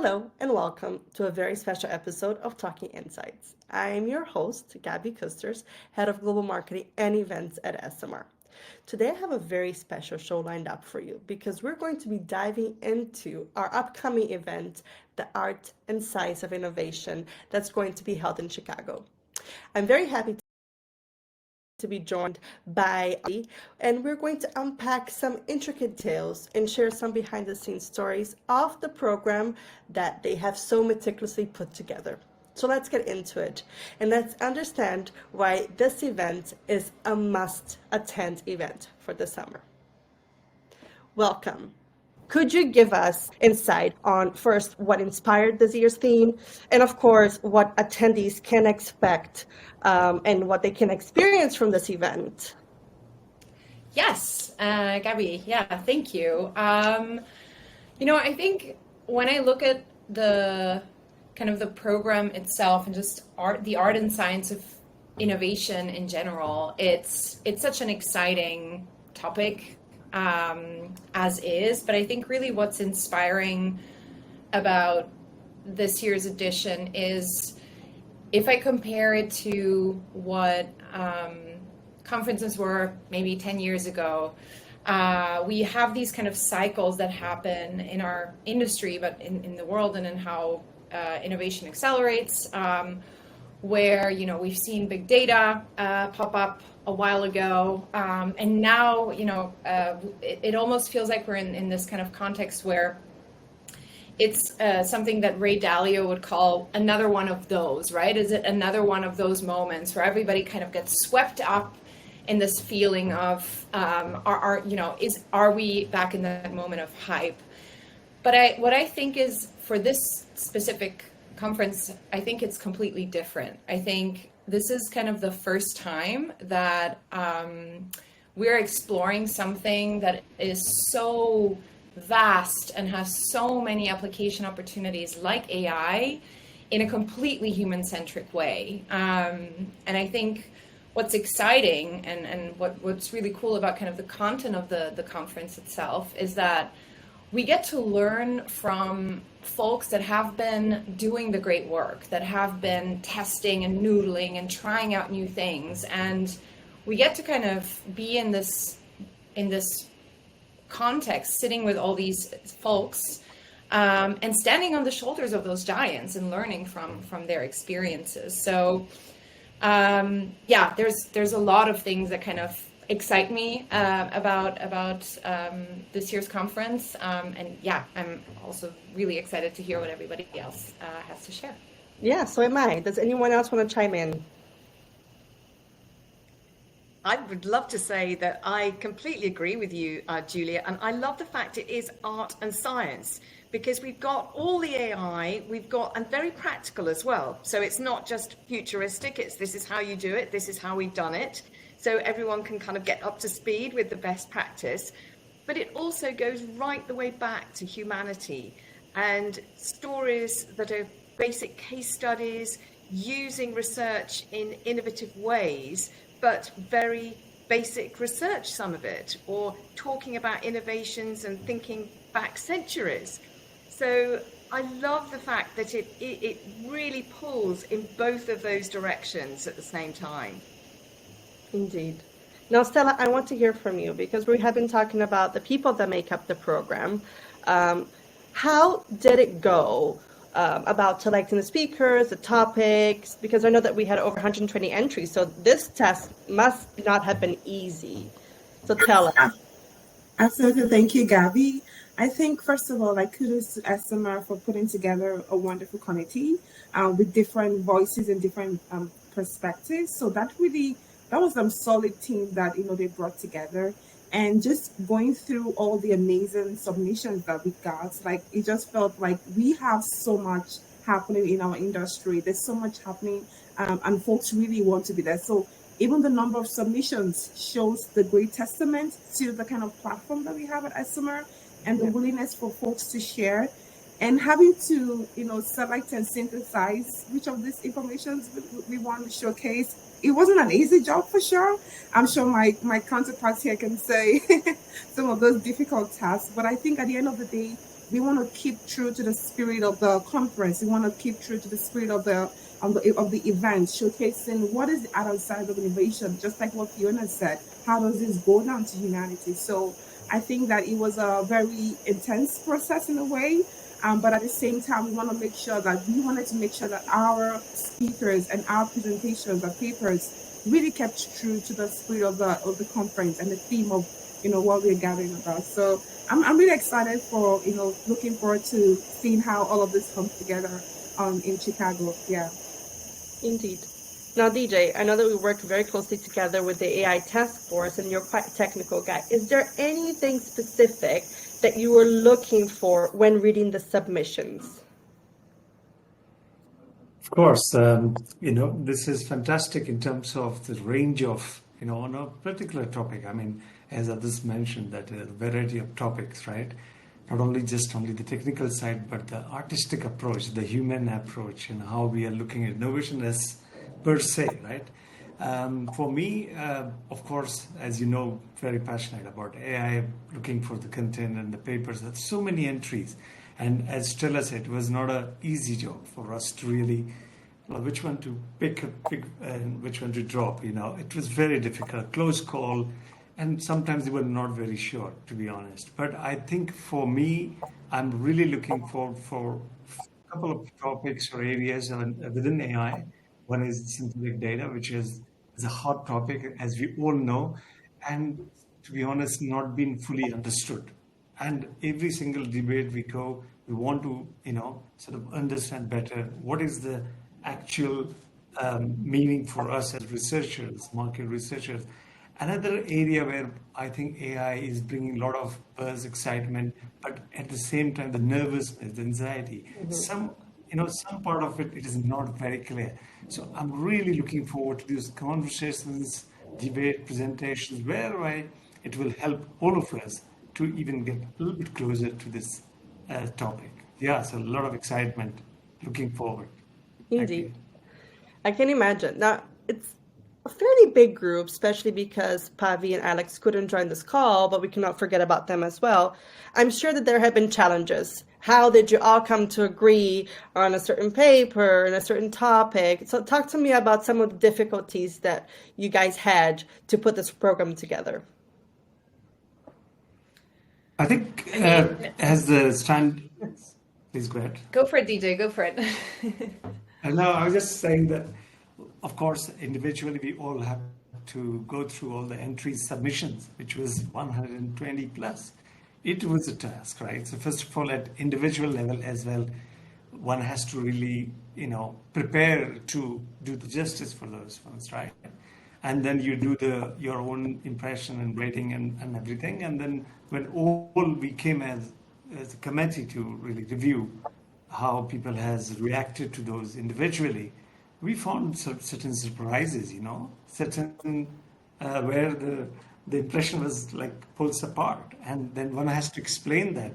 Hello and welcome to a very special episode of Talking Insights. I am your host, Gabby Kusters, Head of Global Marketing and Events at Esomar. Today I have a very special show lined up for you because we're going to be diving into our upcoming event, The Art and Science of Innovation, that's going to be held in Chicago. I'm very happy to be joined by Ali, and we're going to unpack some intricate tales and share some behind the scenes stories of the program that they have so meticulously put together. So let's get into it and let's understand why this event is a must attend event for the summer. Welcome. Could you give us insight on first what inspired this year's theme, and of course, what attendees can expect and what they can experience from this event? Yes, Gabby, yeah, thank you. I think when I look at the kind of the program itself and just the art and science of innovation in general, it's such an exciting topic as is, but I think really what's inspiring about this year's edition is if I compare it to what conferences were maybe 10 years ago, we have these kind of cycles that happen in our industry, but in the world and in how innovation accelerates, where, we've seen big data pop up a while ago. And now, it almost feels like we're in this kind of context where it's something that Ray Dalio would call another one of those, right? Is it another one of those moments where everybody kind of gets swept up in this feeling of, are we back in that moment of hype? But what I think is for this specific conference, I think it's completely different. I think this is kind of the first time that we're exploring something that is so vast and has so many application opportunities like AI in a completely human-centric way. And I think what's exciting and what's really cool about kind of the content of the conference itself is that we get to learn from folks that have been doing the great work, that have been testing and noodling and trying out new things. And we get to kind of be in this context, sitting with all these folks and standing on the shoulders of those giants and learning from their experiences. So there's a lot of things that kind of excite me about this year's conference, and I'm also really excited to hear what everybody else has to share. Yeah, so am I. Does anyone else want to chime in? I would love to say that I completely agree with you, Julia, and I love the fact it is art and science, because we've got all the AI, and very practical as well. So it's not just futuristic, this is how you do it, this is how we've done it. So everyone can kind of get up to speed with the best practice. But it also goes right the way back to humanity and stories that are basic case studies, using research in innovative ways, but very basic research, some of it, or talking about innovations and thinking back centuries. So I love the fact that it really pulls in both of those directions at the same time. Indeed. Now, Stella, I want to hear from you because we have been talking about the people that make up the program. How did it go about selecting the speakers, the topics? Because I know that we had over 120 entries, so this test must not have been easy. So tell us. Absolutely. Thank you, Gabby. I think, first of all, kudos to Esomar for putting together a wonderful committee with different voices and different perspectives. So that was a solid team that, they brought together. And just going through all the amazing submissions that we got, it just felt like we have so much happening in our industry. There's so much happening, and folks really want to be there. So even the number of submissions shows the great testament to the kind of platform that we have at Esomar and the willingness for folks to share. And having to, select and synthesize which of these informations we want to showcase, it wasn't an easy job for sure. I'm sure my counterparts here can say some of those difficult tasks. But I think at the end of the day, we want to keep true to the spirit of the conference. We want to keep true to the spirit of the event, showcasing what is the other side of innovation. Just like what Fiona said, how does this go down to humanity? So I think that it was a very intense process in a way. But at the same time, we wanted to make sure that our speakers and our presentations, our papers, really kept true to the spirit of the conference and the theme of what we're gathering about. So I'm really excited for looking forward to seeing how all of this comes together in Chicago. Yeah. Indeed. Now, DJ, I know that we worked very closely together with the AI task force, and you're quite a technical guy. Is there anything specific that you were looking for when reading the submissions? Of course, this is fantastic in terms of the range of, on a particular topic. I mean, as others mentioned, that a variety of topics, right? Not only the technical side, but the artistic approach, the human approach, and how we are looking at innovation as per se, right? For me, of course, as you know, very passionate about AI, looking for the content and the papers. There's so many entries. And as Stella said, it was not an easy job for us to really, which one to pick and which one to drop. It was very difficult, close call. And sometimes we were not very sure, to be honest. But I think for me, I'm really looking for a couple of topics or areas within AI. One is synthetic data, which is a hot topic, as we all know, and to be honest, not been fully understood. And every single debate we go, we want to, sort of understand better what is the actual meaning for us as researchers, market researchers. Another area where I think AI is bringing a lot of buzz, excitement, but at the same time, the nervousness, the anxiety. Some part of it is not very clear. So I'm really looking forward to these conversations, debate, presentations, where it will help all of us to even get a little bit closer to this topic. Yeah, so a lot of excitement. Looking forward. Thank you. Indeed. I can imagine. Now, it's a fairly big group, especially because Pavi and Alex couldn't join this call, but we cannot forget about them as well. I'm sure that there have been challenges. How did you all come to agree on a certain paper and a certain topic? So talk to me about some of the difficulties that you guys had to put this program together. I think as the stand, please go ahead. Go for it, DJ. Go for it. I was just saying that, of course, individually we all have to go through all the entries, submissions, which was 120 plus. It was a task, right? So first of all, at individual level as well, one has to really, prepare to do the justice for those ones, right? And then you do your own impression and rating and everything. And then when all we came as a committee to really review how people has reacted to those individually, we found certain surprises, certain where the impression was like pulls apart, and then one has to explain that,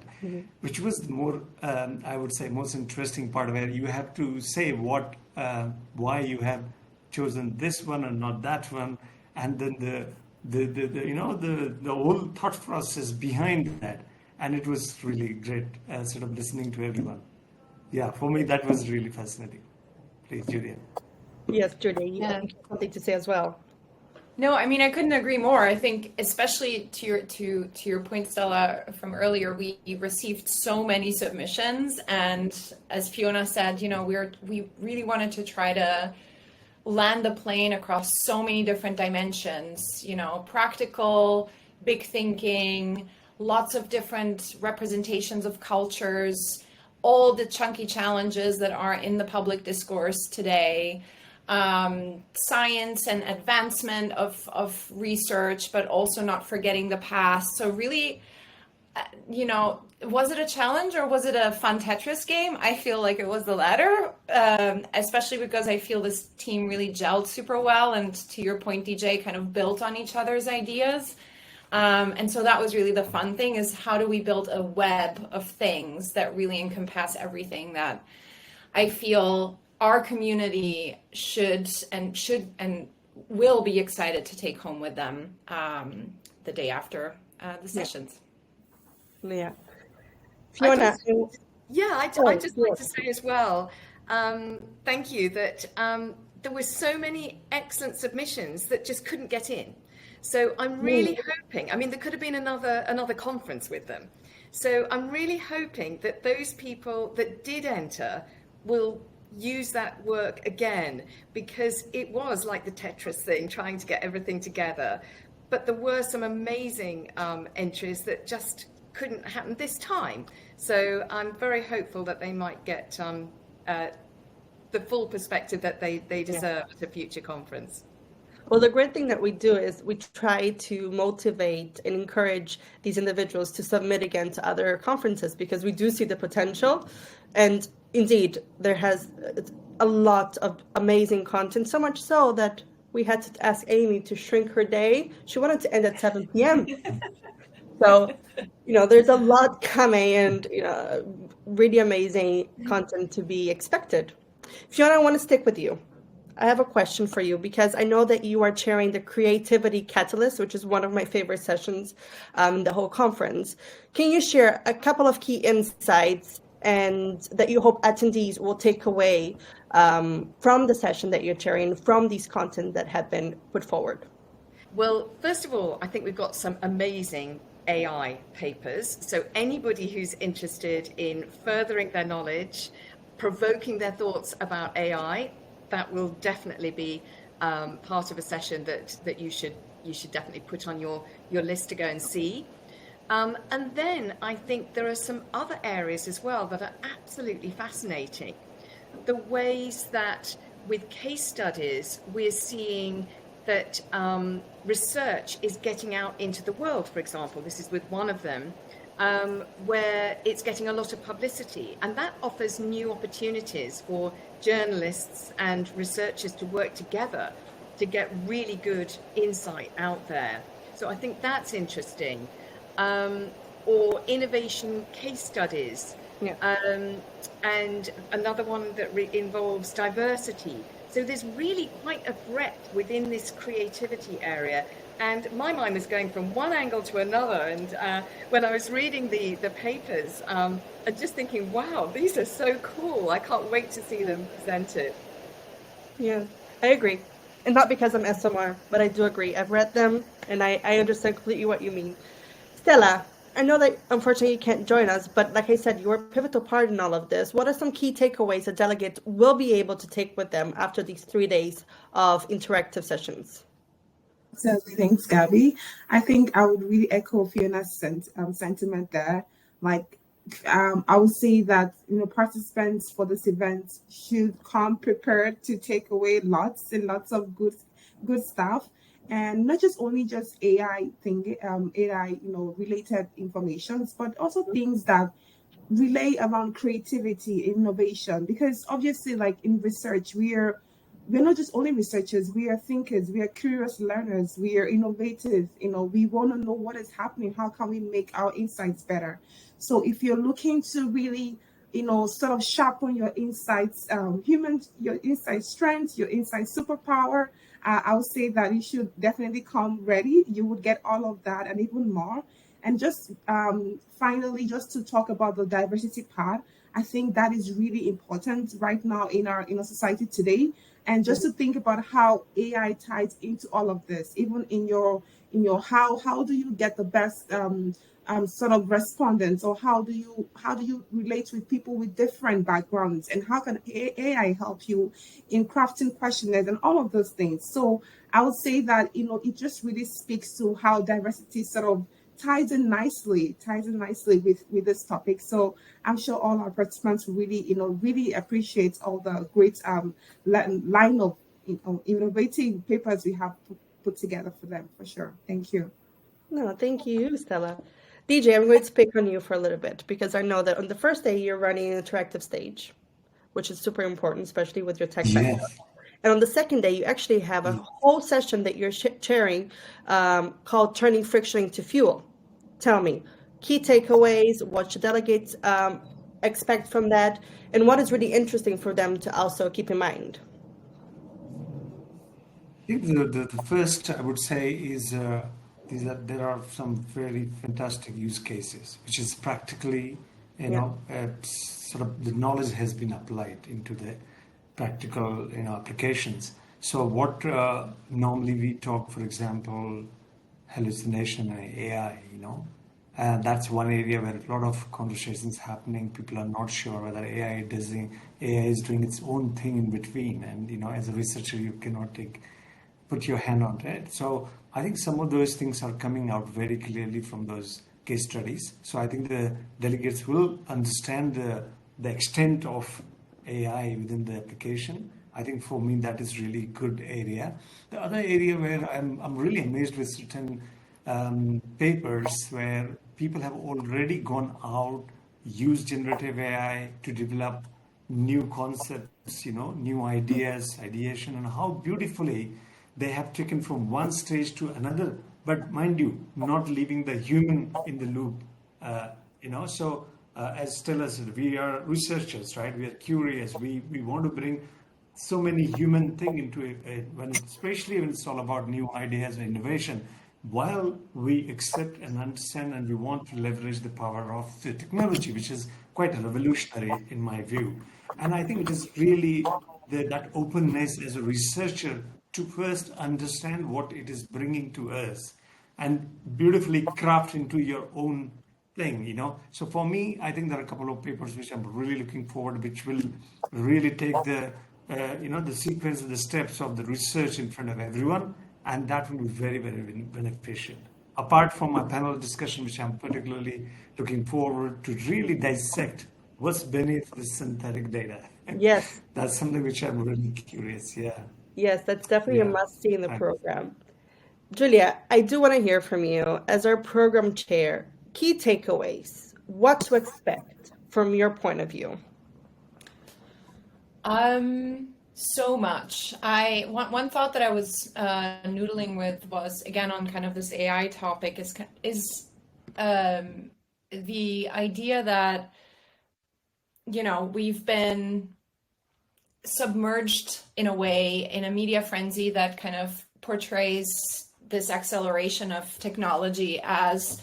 which was the more I would say most interesting part, where you have to say why you have chosen this one and not that one, and then the whole thought process behind that, and it was really great sort of listening to everyone. Yeah, for me that was really fascinating. Please, Julia. Yes, Julia, you Yeah. have something to say as well. No, I mean, I couldn't agree more. I think, especially to your point, Stella, from earlier, we received so many submissions, and as Fiona said, we really wanted to try to land the plane across so many different dimensions. Practical, big thinking, lots of different representations of cultures, all the chunky challenges that are in the public discourse today. Science and advancement of research, but also not forgetting the past. So really, was it a challenge or was it a fun Tetris game? I feel like it was the latter, especially because I feel this team really gelled super well. And to your point, DJ, kind of built on each other's ideas. And so that was really the fun thing, is how do we build a web of things that really encompass everything that I feel our community should and will be excited to take home with them the day after the sessions. Yeah. I'd Fiona, also, yeah, I'd oh, just like sure. to say as well, thank you, that there were so many excellent submissions that just couldn't get in. So I'm Mm, really hoping, I mean, there could have been another conference with them. So I'm really hoping that those people that did enter will use that work again, because it was like the Tetris thing, trying to get everything together. But there were some amazing entries that just couldn't happen this time. So I'm very hopeful that they might get uh, the full perspective that they yeah. deserve at a future conference. Well, the great thing that we do is we try to motivate and encourage these individuals to submit again to other conferences because we do see the potential. And indeed, there has a lot of amazing content, so much so that we had to ask Amy to shrink her day. She wanted to end at 7 p.m. So, there's a lot coming and, really amazing content to be expected. Fiona, I want to stick with you. I have a question for you because I know that you are chairing the Creativity Catalyst, which is one of my favorite sessions, the whole conference. Can you share a couple of key insights and that you hope attendees will take away from the session that you're chairing, from these content that have been put forward? Well, first of all, I think we've got some amazing AI papers. So anybody who's interested in furthering their knowledge, provoking their thoughts about AI, that will definitely be part of a session that you should definitely put on your list to go and see. And then I think there are some other areas as well that are absolutely fascinating. The ways that with case studies we're seeing that research is getting out into the world, for example. This is with one of them, where it's getting a lot of publicity. And that offers new opportunities for journalists and researchers to work together to get really good insight out there. So I think that's interesting. Or innovation case studies. Yeah. And another one that involves diversity. So there's really quite a breadth within this creativity area. And my mind was going from one angle to another. And when I was reading the papers, and just thinking, wow, these are so cool. I can't wait to see them presented. Yeah, I agree. And not because I'm SMR, but I do agree. I've read them and I understand completely what you mean. Stella, I know that unfortunately you can't join us, but like I said, you're a pivotal part in all of this. What are some key takeaways that delegates will be able to take with them after these 3 days of interactive sessions? So thanks, Gabby. I think I would really echo Fiona's sentiment there. Like, I would say that participants for this event should come prepared to take away lots and lots of good stuff, and not just only just AI related informations, but also things that relay around creativity, innovation. Because obviously, like in research, we're not just only researchers, we are thinkers, we are curious learners, we are innovative. We want to know what is happening, how can we make our insights better. So if you're looking to really sort of sharpen your insights, your insight strength, your insight superpower, I would say that you should definitely come ready. You would get all of that and even more. And just finally, just to talk about the diversity part, I think that is really important right now in our society today. And just to think about how AI ties into all of this, even in your how do you get the best sort of respondents, or how do you relate with people with different backgrounds, and how can AI help you in crafting questionnaires and all of those things. So I would say that it just really speaks to how diversity sort of ties in nicely with this topic. So I'm sure all our participants really appreciate all the great line of innovative papers we have put together for them, for sure. Thank you. No, thank you, Stella. DJ, I'm going to pick on you for a little bit because I know that on the first day you're running an interactive stage, which is super important, especially with your tech background. Yes. And on the second day, you actually have a whole session that you're chairing called Turning Friction into Fuel. Tell me, key takeaways, what should delegates expect from that, and what is really interesting for them to also keep in mind? I think the first I would say is that there are some very fantastic use cases, which is practically Yeah. sort of the knowledge has been applied into the practical, applications. So what normally we talk, for example, hallucination and AI, that's one area where a lot of conversations happening. People are not sure whether AI is doing its own thing in between, and as a researcher, you cannot put your hand on it. So I think some of those things are coming out very clearly from those case studies. So I think the delegates will understand the extent of AI within the application. I think for me that is really good area. The other area where I'm really amazed with certain papers where people have already gone out, used generative AI to develop new concepts, new ideas, ideation, and how beautifully they have taken from one stage to another. But mind you, not leaving the human in the loop. So as Stella said, we are researchers, right? We are curious. We want to bring so many human thing into it, especially when it's all about new ideas and innovation, while we accept and understand and we want to leverage the power of the technology, which is quite revolutionary in my view. And I think it is really that openness as a researcher to first understand what it is bringing to us and beautifully craft into your own thing. So for me, I think there are a couple of papers which I'm really looking forward, which will really take the sequence of the steps of the research in front of everyone, and that will be very, very beneficial. Apart from my panel discussion, which I'm particularly looking forward to really dissect what's beneath the synthetic data. Yes. That's something which I'm really curious. Yeah. Yes, that's definitely a Yeah. must-see in the Right. program. Julia, I do want to hear from you as our program chair. Key takeaways, what to expect from your point of view. So much. One thought that I was noodling with was again on kind of this AI topic is the idea that we've been submerged in a way in a media frenzy that kind of portrays this acceleration of technology as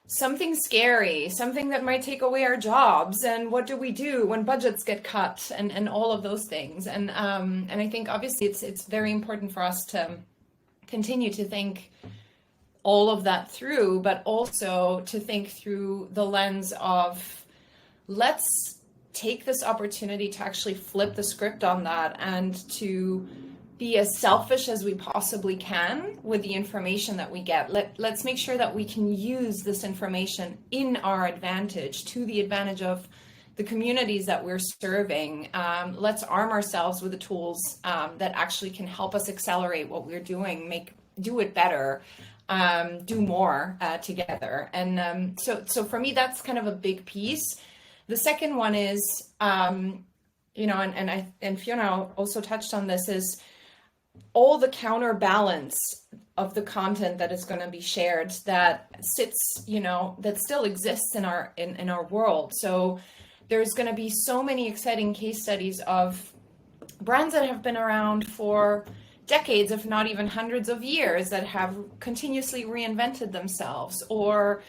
something scary, something that might take away our jobs, and what do we do when budgets get cut, and all of those things. And I think obviously it's very important for us to continue to think all of that through, but also to think through the lens of let's take this opportunity to actually flip the script on that and to be as selfish as we possibly can with the information that we get. Let's make sure that we can use this information in our advantage, to the advantage of the communities that we're serving. Let's arm ourselves with the tools that actually can help us accelerate what we're doing, do it better, do more together. And so for me, that's kind of a big piece. The second one is, and Fiona also touched on this, is all the counterbalance of the content that is going to be shared that sits, that still exists in our world. So there's going to be so many exciting case studies of brands that have been around for decades, if not even hundreds of years, that have continuously reinvented themselves, or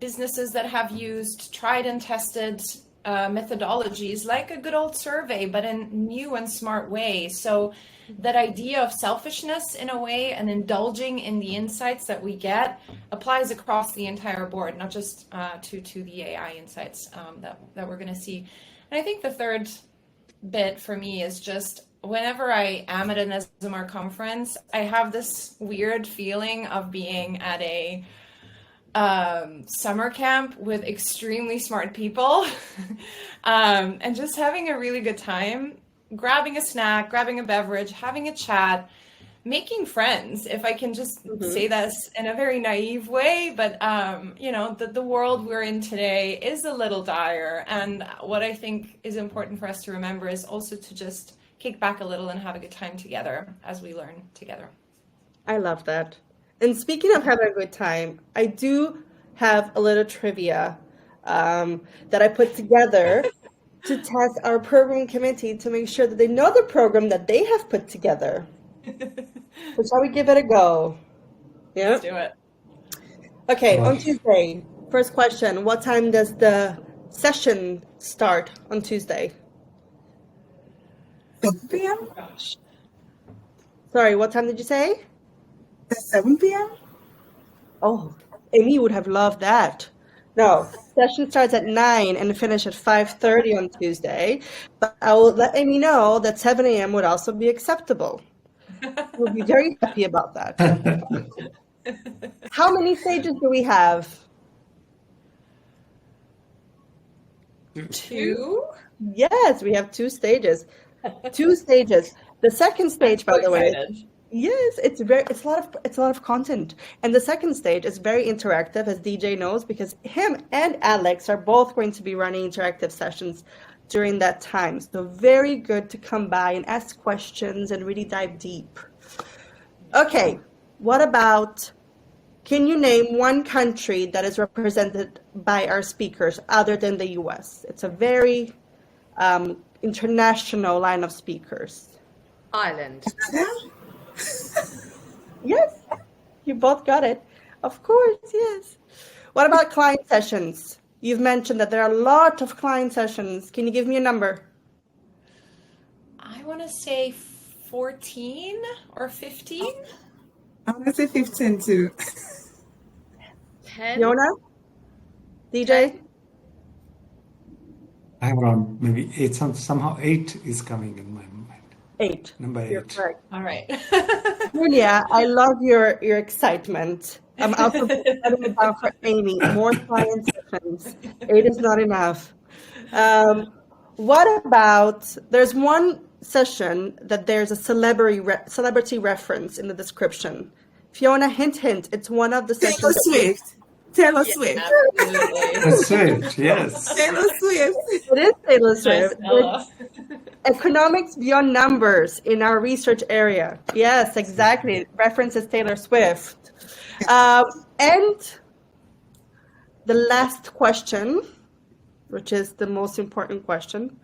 businesses that have used tried and tested methodologies like a good old survey, but in new and smart ways. So that idea of selfishness in a way and indulging in the insights that we get applies across the entire board, not just to the AI insights that we're going to see. And I think the third bit for me is just whenever I am at an Esomar conference, I have this weird feeling of being at a summer camp with extremely smart people and just having a really good time, grabbing a snack, grabbing a beverage, having a chat, making friends, if I can just say this in a very naive way. But the world we're in today is a little dire, and what I think is important for us to remember is also to just kick back a little and have a good time together as we learn together. I love that. And speaking of having a good time, I do have a little trivia that I put together to test our program committee to make sure that they know the program that they have put together. So shall we give it a go? Yeah. Let's do it. Okay, on Tuesday, First question, what time does the session start on Tuesday? 7 p.m.? Gosh. Sorry, what time did you say? At 7 p.m.? Oh, Amy would have loved that. No, session starts at 9 and finish at 5:30 on Tuesday. But I will let Amy know that 7 a.m. would also be acceptable. We'll be very happy about that. How many stages do we have? 2? Yes, we have 2 stages. 2 stages. The second stage, by the way, Excited. yes, it's a lot of content. And the second stage is very interactive, as DJ knows, because him and Alex are both going to be running interactive sessions during that time. So very good to come by and ask questions and really dive deep. Okay, what about, can you name one country that is represented by our speakers other than the US? It's a very international line of speakers. Ireland. Yes, you both got it. Of course, yes. What about client sessions? You've mentioned that there are a lot of client sessions. Can you give me a number? I want to say 14 or 15. I want to say 15 too. 10. Fiona? DJ? I have around maybe 8. Somehow 8 is coming in my mind. 8. Number You're 8. correct. All right. Julia, I love your excitement. I'm also putting it down for Amy. More client sessions. 8 is not enough. What about, there's one session that there's a celebrity reference in the description. Fiona, hint, hint. It's one of the Taylor sessions. Swift. Taylor Swift. Absolutely. That's it. Yes. Taylor Swift. It is Taylor Nice, Swift. Ella. Economics beyond numbers in our research area. Yes, exactly. It references Taylor Swift. And the last question, which is the most important question.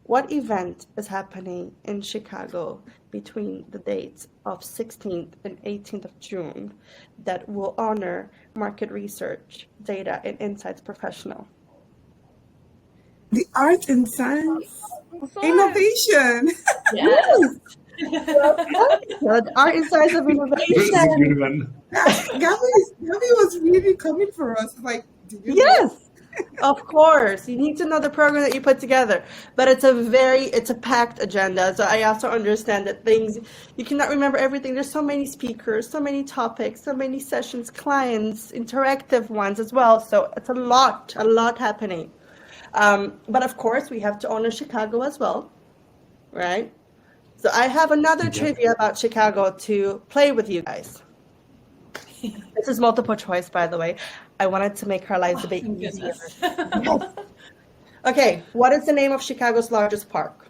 What event is happening in Chicago between the dates of 16th and 18th of June that will honor market research, data, and insights professional? The art and science innovation. Yes. The art and science of This is a innovation. good one. Gabby was really coming for us. Like, did you know? Yes, of course. You need to know the program that you put together. But it's a packed agenda. So I also understand that you cannot remember everything. There's so many speakers, so many topics, so many sessions, clients, interactive ones as well. So it's a lot happening. But of course, we have to honor Chicago as well, right? So I have another trivia about Chicago to play with you guys. This is multiple choice, by the way. I wanted to make our lives a bit Thank easier. goodness. Okay, what is the name of Chicago's largest park?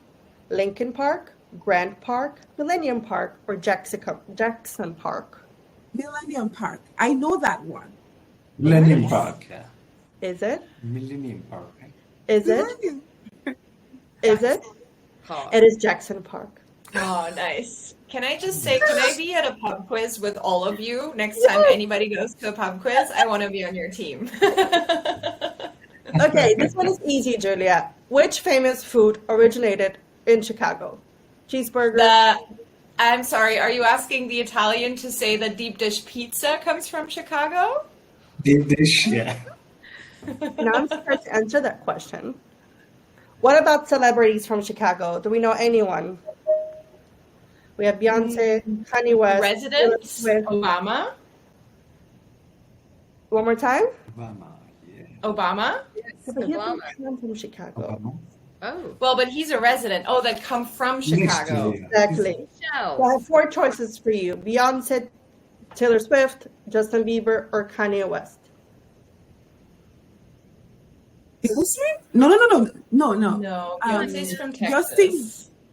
Lincoln Park, Grant Park, Millennium Park, or Jackson Park? Millennium Park. I know that one. Millennium Park. Yeah. Is it? Millennium Park. Right? Is it? Millennium. Is it? Park. It is Jackson Park. Oh, nice. Can I just say, can I be at a pub quiz with all of you next time anybody goes to a pub quiz? I want to be on your team. Okay, this one is easy, Julia. Which famous food originated in Chicago? Cheeseburger. I'm sorry, are you asking the Italian to say that deep dish pizza comes from Chicago? Deep dish. Yeah. Now I'm scared to answer that question. What about celebrities from Chicago? Do we know anyone? We have Beyonce, Kanye West, Residents? Taylor Swift. Obama? One more time? Obama. Yeah. Obama? But he Obama. doesn't come from Chicago. Obama. Oh. Well, but he's a resident. Oh, that come from Next Chicago. year. Exactly. Michelle. So I have 4 choices for you. Beyonce, Taylor Swift, Justin Bieber, or Kanye West. Taylor Swift? No. No, Beyonce's from Texas. Justin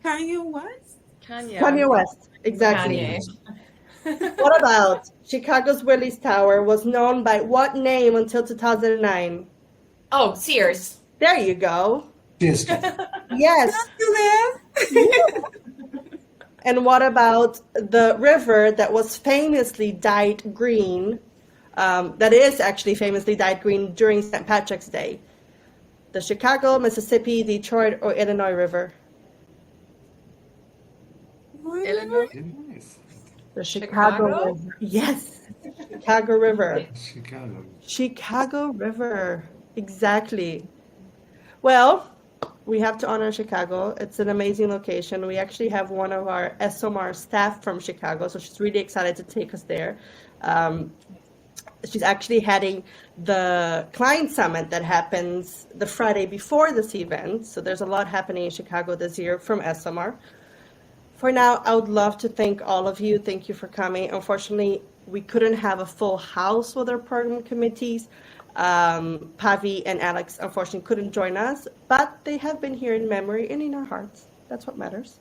Kanye West? Kanye West. Exactly. Kanye. What about Chicago's Willis Tower was known by what name until 2009? Oh, Sears. There you go. Yes. Yes. You there? And what about the river that was famously dyed green that is actually famously dyed green during St. Patrick's Day? The Chicago, Mississippi, Detroit, or Illinois River? Illinois? Yes. The Chicago Chicago? River. Yes, Chicago River. Chicago. Chicago River. Exactly. Well, we have to honor Chicago. It's an amazing location. We actually have one of our Esomar staff from Chicago, so she's really excited to take us there. Um, she's actually heading the client summit that happens the Friday before this event. So there's a lot happening in Chicago this year from Esomar. For now, I would love to thank all of you. Thank you for coming. Unfortunately, we couldn't have a full house with our program committees. Pavi and Alex unfortunately couldn't join us, but they have been here in memory and in our hearts. That's what matters.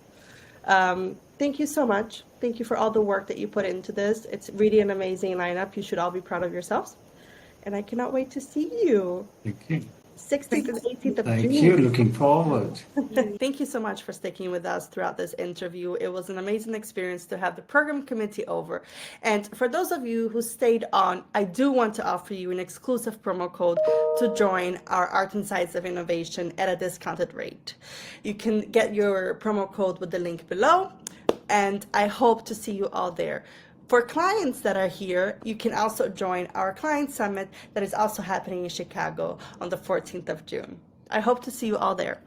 Thank you so much. Thank you for all the work that you put into this. It's really an amazing lineup. You should all be proud of yourselves. And I cannot wait to see you. Thank you. 16th and 18th of Thank June. you. Looking forward. Thank you so much for sticking with us throughout this interview. It was an amazing experience to have the program committee over. And for those of you who stayed on, I do want to offer you an exclusive promo code to join our Art and Science of Innovation at a discounted rate. You can get your promo code with the link below, and I hope to see you all there. For clients that are here, you can also join our client summit that is also happening in Chicago on the 14th of June. I hope to see you all there.